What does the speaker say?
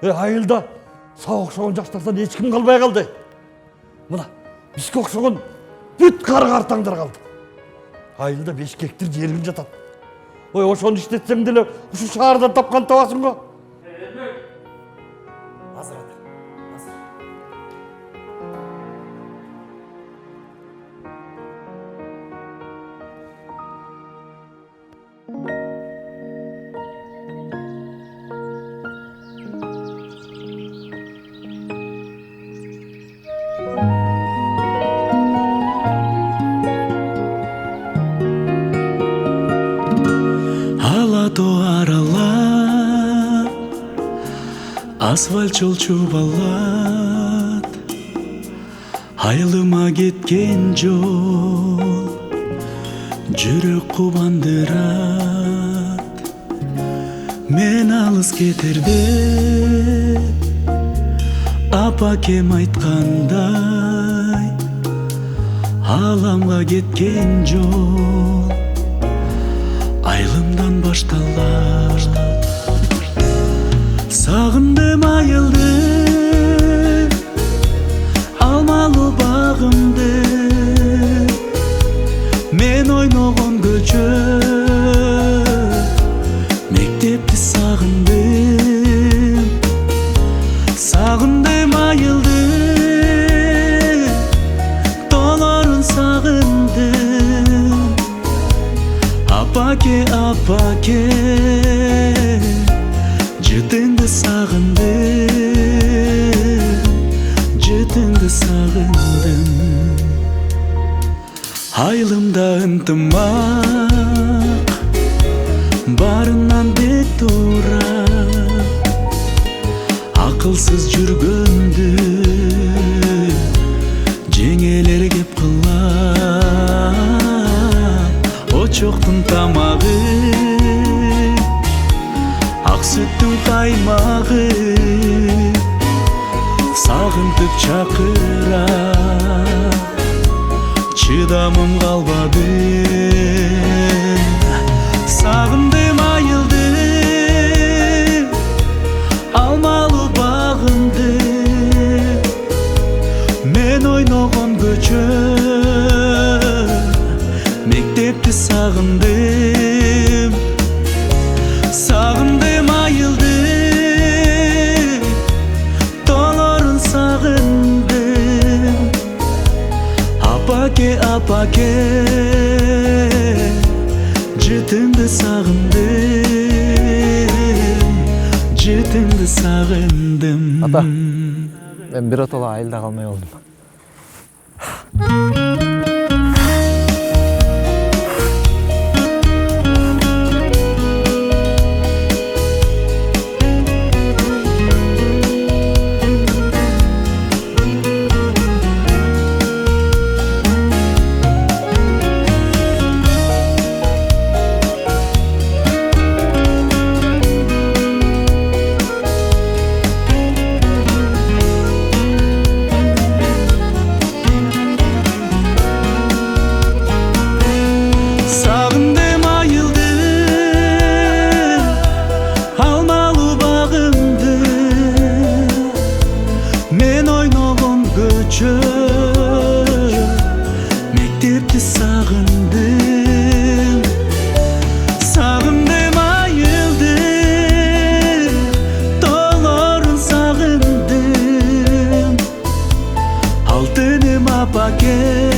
Айылда сау окшогон жаштардан эч ким калбай калды. Мына бизге окшогон бүт кары-картаңдар калды. Айылда 5 гектар жерим жатат. Ошону иштетсең деле ушу шаардан тапкан табасың го. Азыр ата, азыр. Алатоо аралап асфальт жол чубалат, айылыма кеткен жол жүрөк кубандырат. Мен алыс кетерде апакем айткандай, аламга кеткен жол айылымдан башталар. Сагындым айылды, алмалуу багымды, мен ойногон көчө, мектепти сагындым. Сагындым айылды, тоолорун сагындым. Апаке, апаке, жытыңды сагындым, жытыңды сагындым. Айылымда ынтымак, барынан бек туура, акылсыз жүргөндү жеңелер кеп кылат. Очоктун тамагы, ак сүттүн каймагы, сагынтып чакыра, чыдамым калбады. Сагындым айылды, алмалуу багымды, мен ойногон көчө, мектепти сагындым. Сагындым айылды, тоолорун сагындым. Апаке, апаке, жытыңды сагындым, жытыңды сагындым. Ата, мен биротоло айылда калмай болдум. Сагындым айылды, алмалуу багымды, мен ойногон көчө, мектепти сагындым. Сагындым айылды, тоолорун сагындым. Алтыным апаке,